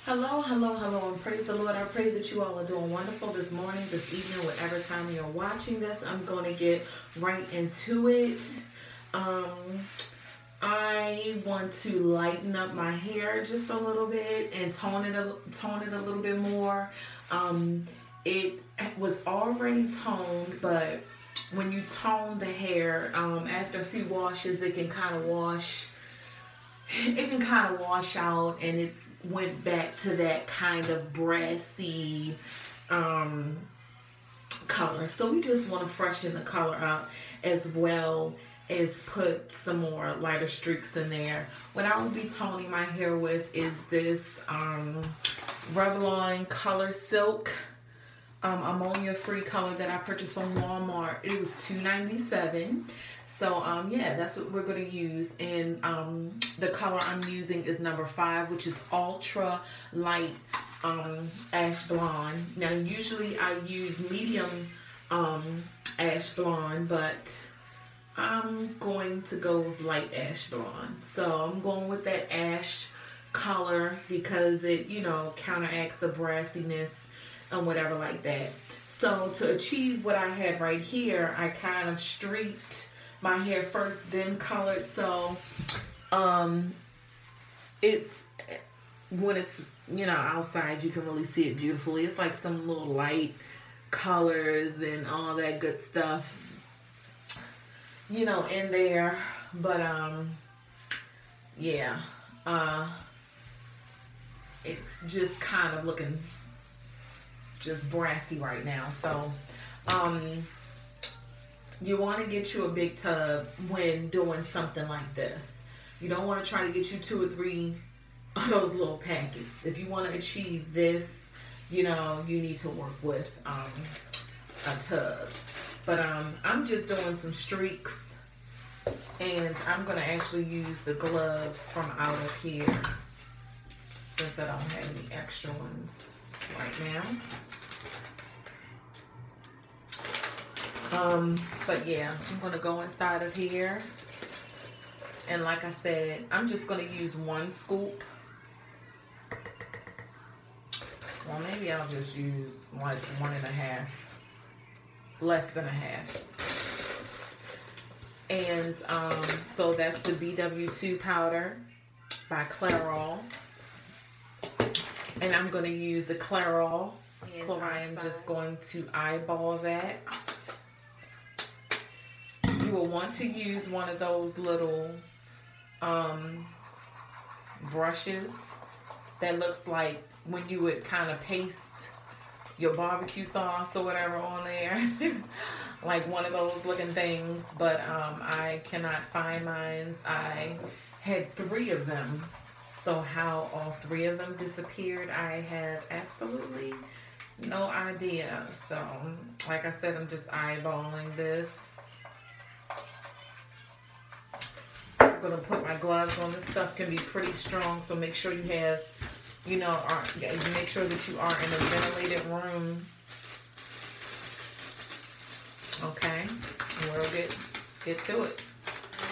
Hello, hello, hello, and praise the Lord. I pray that you all are doing wonderful this morning, this evening, whatever time you're watching this. I'm going to get right into it. I want to lighten up my hair just a little bit and tone it a little bit more. It was already toned, but when you tone the hair, after a few washes, it can kind of wash out, and it's went back to that kind of brassy color. So we just want to freshen the color up as well as put some more lighter streaks in there. What I will be toning my hair with is this Revlon Color Silk ammonia free color that I purchased from Walmart. It was $2.97. So yeah, that's what we're going to use. And the color I'm using is number 5, which is ultra light ash blonde. Now usually I use medium ash blonde, but I'm going to go with light ash blonde. So I'm going with that ash color because it, you know, counteracts the brassiness and whatever like that. So to achieve what I had right here, I kind of streaked my hair first, then colored. So it's, when it's, you know, outside, you can really see it beautifully. It's like some little light colors and all that good stuff, you know, in there. But yeah, it's just kind of looking just brassy right now. So you want to get you a big tub when doing something like this. You don't want to try to get you 2 or 3 of those little packets. If you want to achieve this, you know, you need to work with a tub. But I'm just doing some streaks, and I'm going to actually use the gloves from out of here since I don't have any extra ones right now. But yeah, I'm going to go inside of here. And like I said, I'm just going to use 1 scoop. Well, maybe I'll just use like 1.5, less than a half. And so that's the BW2 powder by Clairol. And I'm going to use the Clairol. And I am just going to eyeball that. You will want to use one of those little brushes that looks like when you would kind of paste your barbecue sauce or whatever on there. Like one of those looking things. But I cannot find mine. I had 3 of them. So how all 3 of them disappeared, I have absolutely no idea. So like I said, I'm just eyeballing this. I'm going to put my gloves on. This stuff can be pretty strong, so make sure you have, you know, make sure that you are in a ventilated room. Okay, and we'll get to it.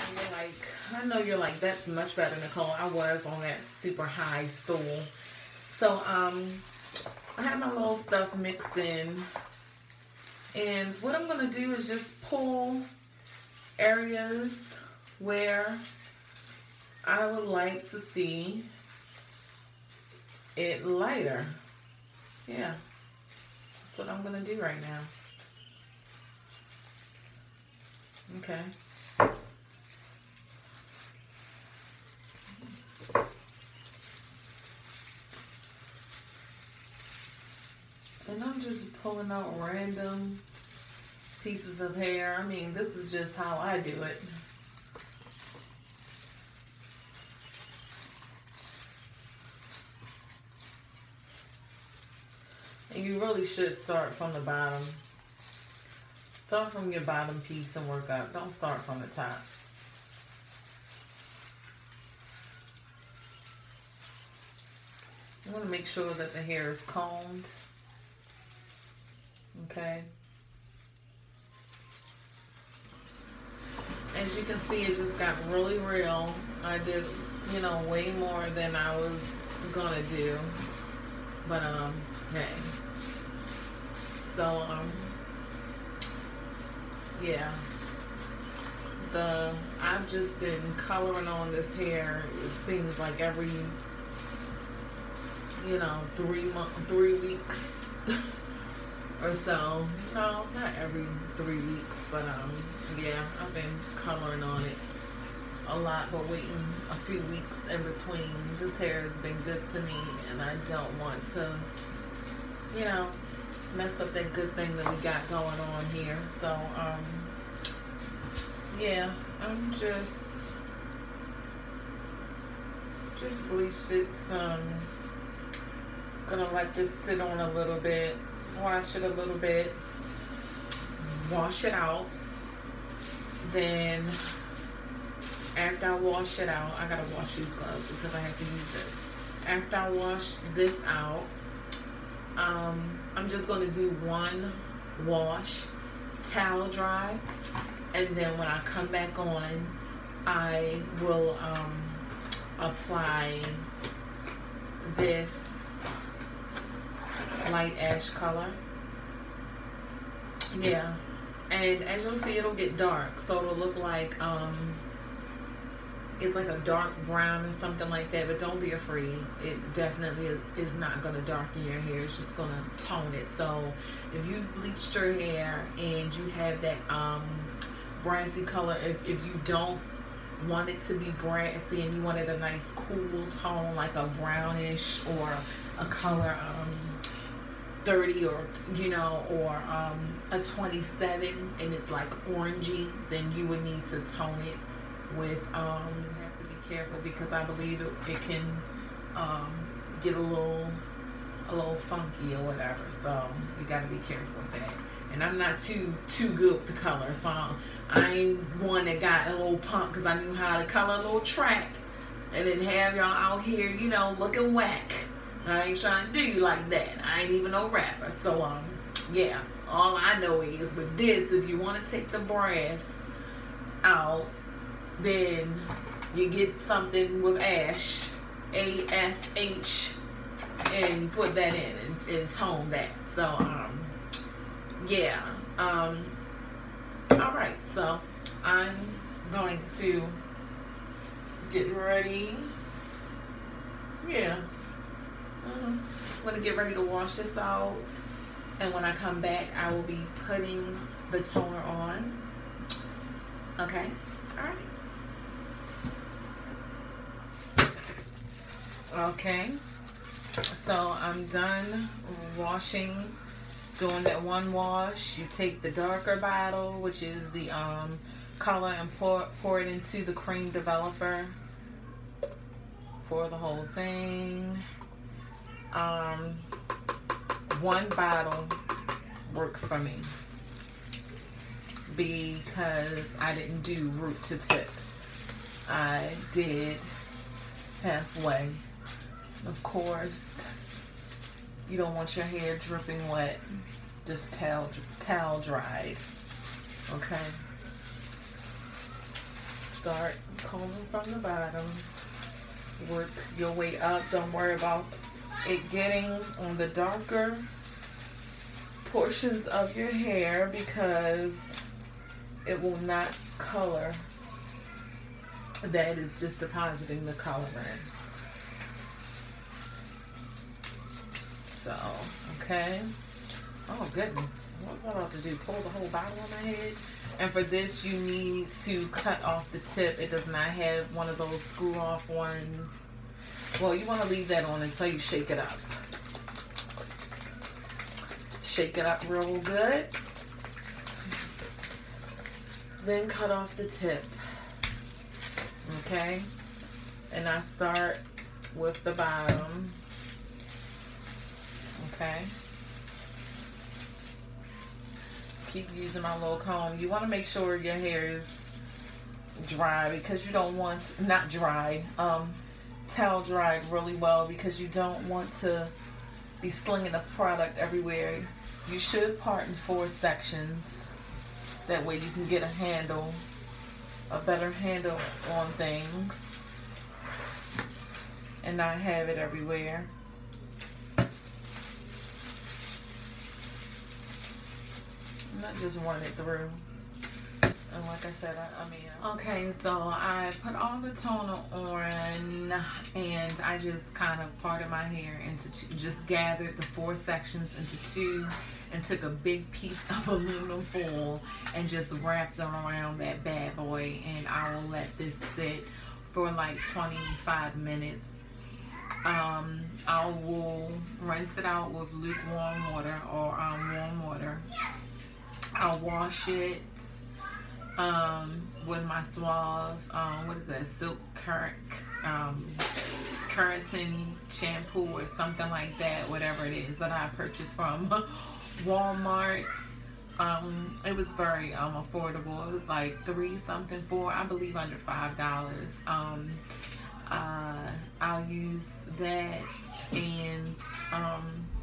And you're like, I know you're like, that's much better, Nicole. I was on that super high stool. So I have my little stuff mixed in, and what I'm going to do is just pull areas where I would like to see it lighter. Yeah, that's what I'm gonna do right now. Okay. And I'm just pulling out random pieces of hair. I mean, this is just how I do it. And you really should start from the bottom. Start from your bottom piece and work up. Don't start from the top. You want to make sure that the hair is combed. Okay. As you can see, it just got really real. I did, you know, way more than I was gonna do. But hey. So yeah. I've just been coloring on this hair. It seems like every, you know, 3 weeks or so. No, not every 3 weeks, but yeah, I've been coloring on it a lot, but waiting a few weeks in between. This hair has been good to me, and I don't want to, you know, mess up that good thing that we got going on here. So yeah, I'm just bleached it some. Gonna let this sit on a little bit, wash it a little bit, wash it out. Then after I wash it out, I gotta wash these gloves because I have to use this. After I wash this out, I'm just gonna do one wash, towel dry, and then when I come back on, I will apply this light ash color. Yeah, and as you'll see, it'll get dark, so it'll look like it's like a dark brown or something like that, but don't be afraid. It definitely is not going to darken your hair. It's just going to tone it. So if you've bleached your hair and you have that brassy color, if you don't want it to be brassy and you wanted a nice cool tone like a brownish or a color 30 or, you know, or a 27 and it's like orangey, then you would need to tone it with you have to be careful because I believe it can get a little funky or whatever, so you got to be careful with that. And I'm not too good with the color, so I ain't one that got a little pump because I knew how to color a little track and then have y'all out here, you know, looking whack. I ain't trying to do you like that. I ain't even no rapper. So yeah, all I know is with this, if you want to take the brass out, then you get something with ash, ASH, and put that in and tone that. So yeah, all right, so I'm going to get ready. Yeah, I'm gonna get ready to wash this out, and when I come back I will be putting the toner on. Okay, all right. Okay, so I'm done washing, doing that one wash. You take the darker bottle, which is the color, and pour it into the cream developer. Pour the whole thing. One bottle works for me because I didn't do root to tip. I did halfway. Of course, you don't want your hair dripping wet. Just towel dried. Okay. Start combing from the bottom. Work your way up. Don't worry about it getting on the darker portions of your hair because it will not color. That is just depositing the color in. So, okay. Oh goodness, what was I about to do? Pull the whole bottle on my head? And for this, you need to cut off the tip. It does not have one of those screw off ones. Well, you want to leave that on until you shake it up. Shake it up real good. Then cut off the tip. Okay? And I start with the bottom. Okay? Keep using my little comb. You want to make sure your hair is dry because you don't want, not dry, towel dried really well because you don't want to be slinging the product everywhere. You should part in 4 sections. That way you can get a handle, a better handle on things and not have it everywhere. Not just run it through. And like I said, I mean, okay, so I put all the toner on, and I just kind of parted my hair into two, just gathered the 4 sections into 2, and took a big piece of aluminum foil and just wrapped it around that bad boy, and I will let this sit for like 25 minutes. I will rinse it out with lukewarm water or warm water. I'll wash it with my Suave, what is that, silk keratin shampoo or something like that, whatever it is that I purchased from Walmart. It was very affordable. It was like $3 something for, I believe, under $5. I'll use that, and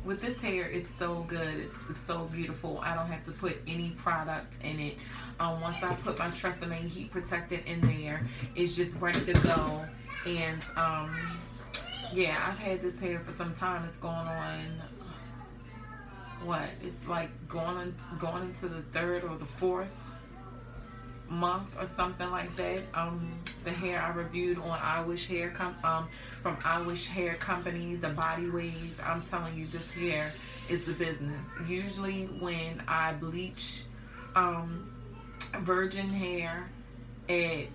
with this hair, it's so good. It's so beautiful. I don't have to put any product in it. Once I put my Tresemme Heat Protectant in there, it's just ready to go. And yeah, I've had this hair for some time. It's going on, what? It's like going into the 3rd or the 4th month or something like that. The hair I reviewed on Iwish hair from Iwish Hair Company, the body wave. I'm telling you, this hair is the business. Usually when I bleach virgin hair, it's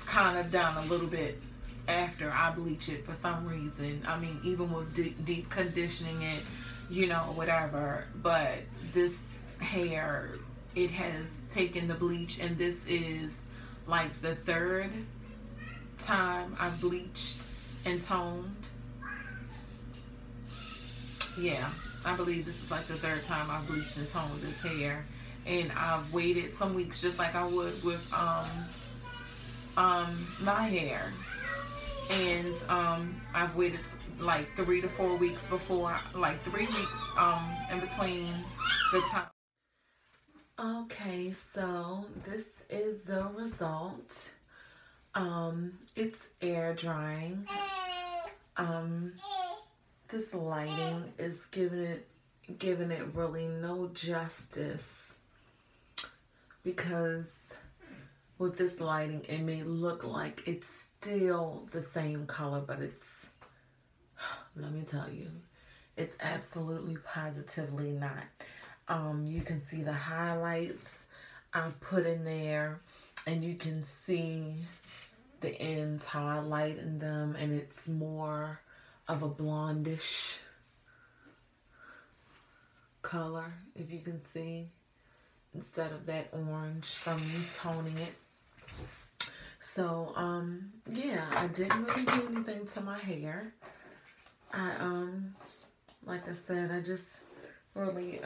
kind of done a little bit after I bleach it for some reason. I mean, even with deep conditioning it, you know, whatever. But this hair, it has taken the bleach, and this is like the 3rd time I've bleached and toned. Yeah, I believe this is like the 3rd time I've bleached and toned this hair. And I've waited some weeks, just like I would with my hair. And I've waited like 3 to 4 weeks before, like 3 weeks in between the time. Okay, so this is the result. It's air drying. This lighting is giving it really no justice, because with this lighting it may look like it's still the same color, but it's, let me tell you, it's absolutely positively not. You can see the highlights I've put in there, and you can see the ends, how I lighten them, and it's more of a blondish color, if you can see, instead of that orange from me toning it. So yeah, I didn't really do anything to my hair. Like I said, I just really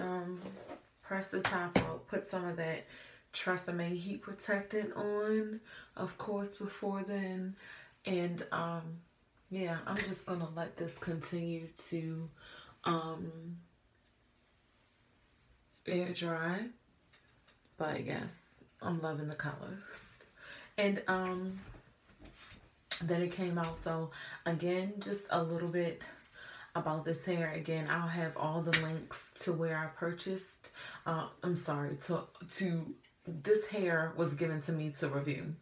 press the top out, put some of that Tresemme Heat Protectant on, of course, before then. And yeah, I'm just gonna let this continue to air dry. But yes, I'm loving the colors. And then it came out. So again, just a little bit about this hair. Again, I'll have all the links to where I purchased. I'm sorry, to this hair was given to me to review.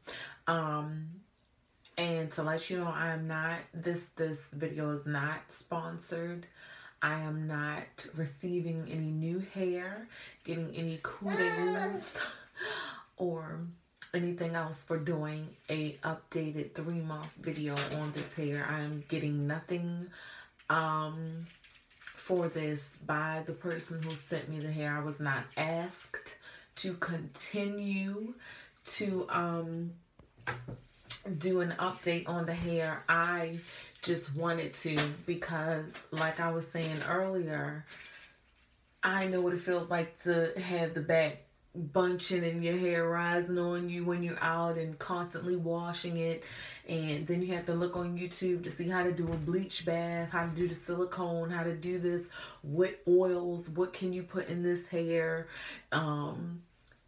And to let you know, I am not, this video is not sponsored. I am not receiving any new hair, getting any kudos or anything else for doing a updated 3-month video on this hair. I am getting nothing for this by the person who sent me the hair. I was not asked to continue to do an update on the hair. I just wanted to, because like I was saying earlier, I know what it feels like to have the back bunching and your hair rising on you when you're out and constantly washing it. And then you have to look on YouTube to see how to do a bleach bath, how to do the silicone, how to do this, what oils, what can you put in this hair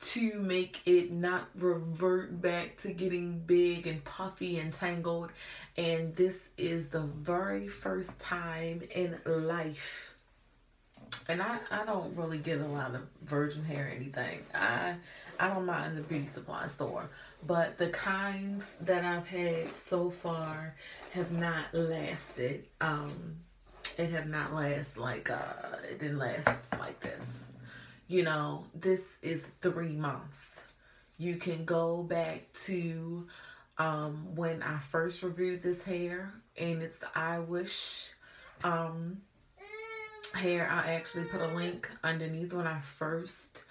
to make it not revert back to getting big and puffy and tangled. And this is the very first time in life And I don't really get a lot of virgin hair or anything. I don't mind the beauty supply store. But the kinds that I've had so far have not lasted. It have not lasted like, it didn't last like this. You know, this is 3 months. You can go back to when I first reviewed this hair, and it's the Iwish hair. I actually put a link underneath when I first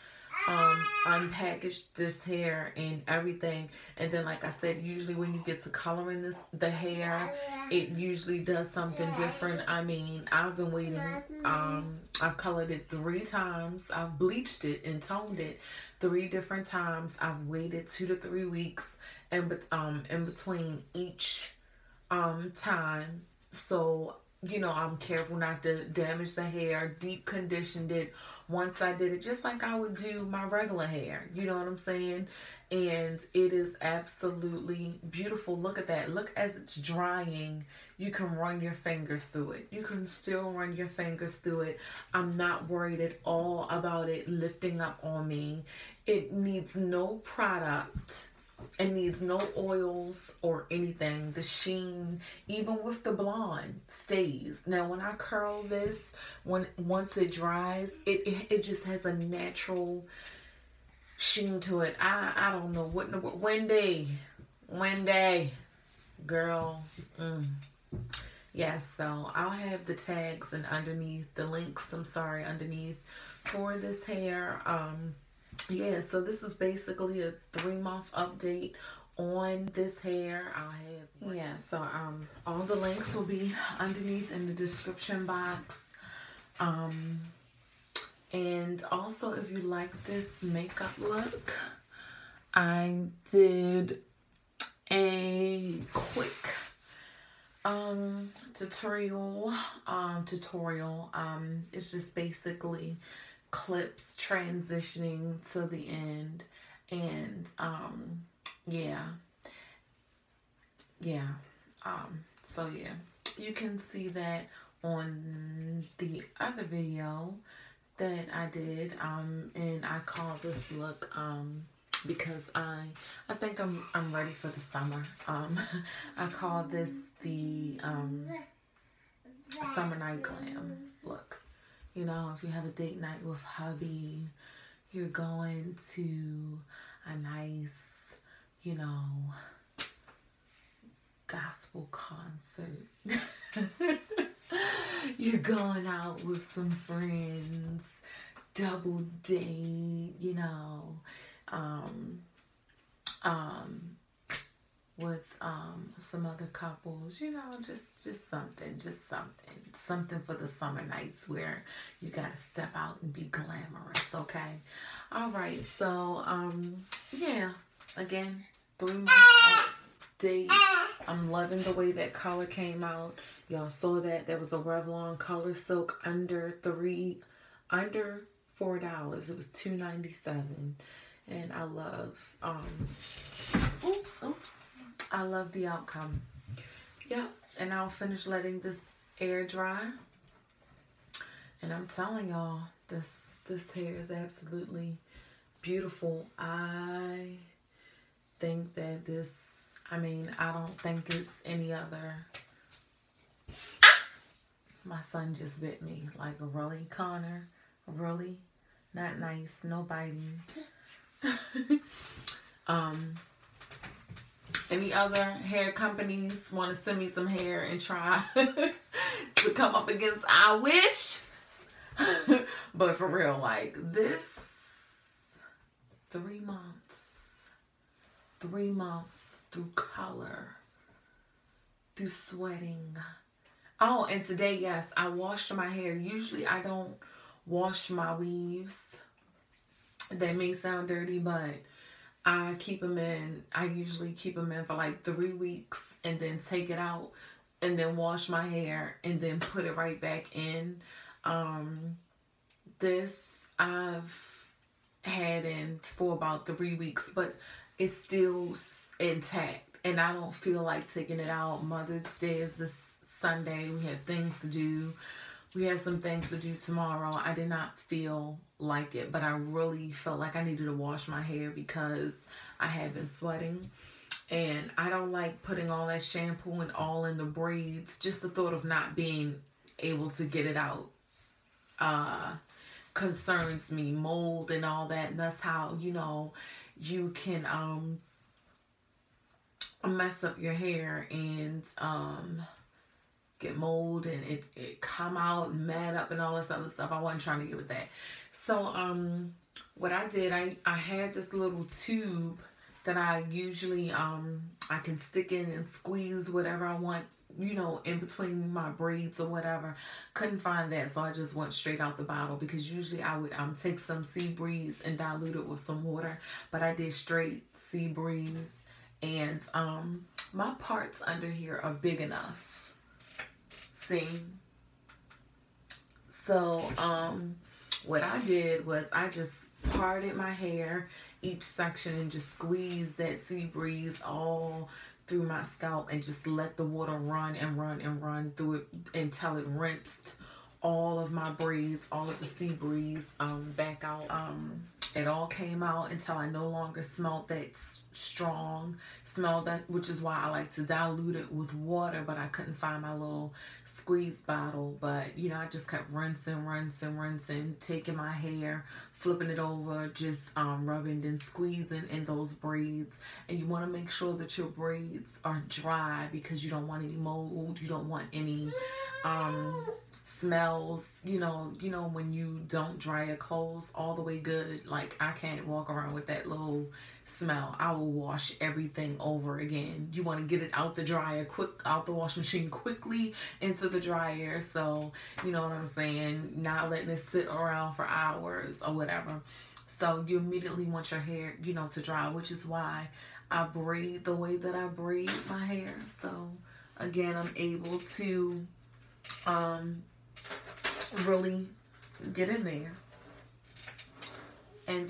unpackaged this hair and everything. And then, like I said, usually when you get to coloring the hair, it usually does something different. I mean, I've been waiting. I've colored it 3 times. I've bleached it and toned it 3 different times. I've waited 2 to 3 weeks in between each time. So, you know, I'm careful not to damage the hair. Deep conditioned it once I did it, just like I would do my regular hair. You know what I'm saying? And it is absolutely beautiful. Look at that. Look, as it's drying, you can run your fingers through it. You can still run your fingers through it. I'm not worried at all about it lifting up on me. It needs no product. It needs no oils or anything. The sheen, even with the blonde, stays. Now, when I curl this, once it dries, it just has a natural sheen to it. I don't know what in the world. One day, girl. Yeah, so I'll have the tags and underneath the links. Underneath for this hair. Yeah, so this is basically a 3-month update on this hair. I'll have, yeah, so all the links will be underneath in the description box. And also, if you like this makeup look, I did a quick tutorial. It's just basically clips transitioning to the end, and so yeah, you can see that on the other video that I did, and I call this look because I think I'm ready for the summer. I call this the summer night glam look. You know, if you have a date night with hubby, you're going to a nice, you know, gospel concert. You're going out with some friends, double date, you know, with some other couples, you know, just something for the summer nights where you gotta step out and be glamorous. Okay, all right, so yeah, again, 3-month update. I'm loving the way that color came out. Y'all saw that there was a Revlon color silk under $4. It was $2.97, and I love I love the outcome. Yeah, and I'll finish letting this air dry. And I'm telling y'all, this hair is absolutely beautiful. I think that this, I mean, I don't think it's any other. My son just bit me. Like, really, Connor? Really? Not nice. No biting. Any other hair companies want to send me some hair and try to come up against Iwish? But for real, like, this 3 months. 3 months through color, through sweating. Oh, and today, yes, I washed my hair. Usually I don't wash my weaves. That may sound dirty, but I keep them in. I usually keep them in for like 3 weeks and then take it out and then wash my hair and then put it right back in. This I've had in for about 3 weeks, but it's still intact and I don't feel like taking it out. Mother's Day is this Sunday. We have things to do we had some things to do tomorrow. I did not feel like it, but I really felt like I needed to wash my hair because I had been sweating. And I don't like putting all that shampoo and all in the braids. Just the thought of not being able to get it out concerns me. Mold and all that. And that's how, you know, you can mess up your hair and get mold and it come out and mat up and all this other stuff. I wasn't trying to get with that. So what I did, I had this little tube that I usually I can stick in and squeeze whatever I want, you know, in between my braids or whatever. Couldn't find that, so I just went straight out the bottle, because usually I would take some sea breeze and dilute it with some water, but I did straight sea breeze. And my parts under here are big enough. See? So what I did was I just parted my hair, each section, and just squeezed that sea breeze all through my scalp and just let the water run and run and run through it until it rinsed all of my braids, all of the sea breeze back out. It all came out until I no longer smelled that strong smell, which is why I like to dilute it with water, but I couldn't find my little squeeze bottle. But you know, I just kept rinsing, taking my hair, flipping it over, just rubbing and squeezing in those braids. And you want to make sure that your braids are dry, because you don't want any mold, you don't want any smells. You know when you don't dry your clothes all the way good, like I can't walk around with that little smell. I will wash everything over again. You want to get it out the dryer out the washing machine quickly into the dryer. So you know what I'm saying, not letting it sit around for hours or whatever. So you immediately want your hair, you know, to dry, which is why I braid the way that I braid my hair. So again, I'm able to really get in there. And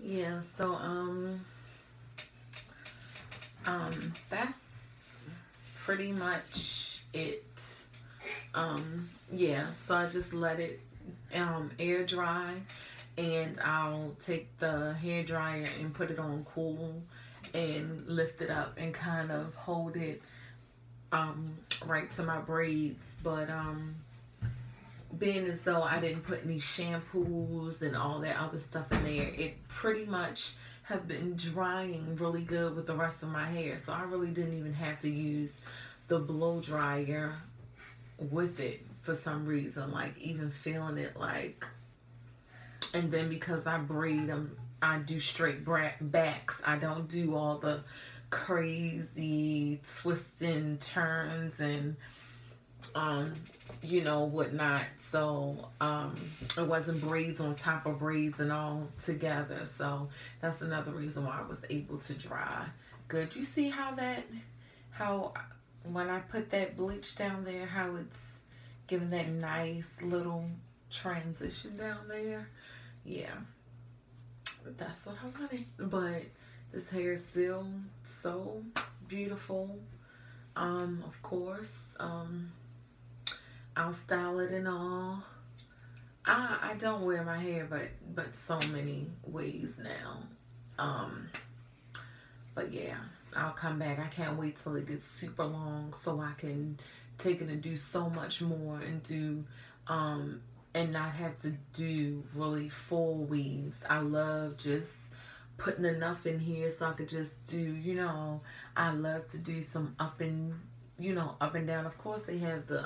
yeah, so that's pretty much it. Yeah, so I just let it air dry, and I'll take the hair dryer and put it on cool and lift it up and kind of hold it right to my braids. But being as though I didn't put any shampoos and all that other stuff in there, it pretty much have been drying really good with the rest of my hair. So I really didn't even have to use the blow dryer with it for some reason, like even feeling it like. And then because I braid them, I do straight backs. I don't do all the crazy twisting turns and you know, whatnot. So it wasn't braids on top of braids and all together. So that's another reason why I was able to dry good. You see how when I put that bleach down there, how it's giving that nice little transition down there. Yeah, that's what I wanted. But this hair is still so beautiful. Of course, I'll style it and all. I don't wear my hair but so many ways now. But yeah, I'll come back. I can't wait till it gets super long so I can take it and do so much more and do and not have to do really full weaves. I love just putting enough in here so I could just do, you know, I love to do some up and down. Of course they have the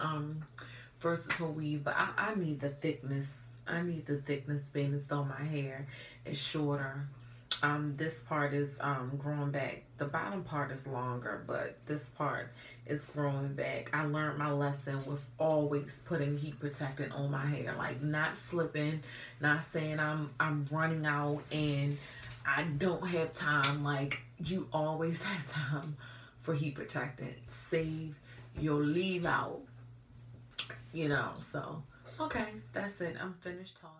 versatile weave, but I need the thickness. I need the thickness, being as though my hair is shorter. This part is growing back. The bottom part is longer, but this part is growing back. I learned my lesson with always putting heat protectant on my hair, like not slipping, not saying I'm running out and I don't have time. Like, you always have time for heat protectant. Save your leave out, you know. So okay, that's it. I'm finished talking.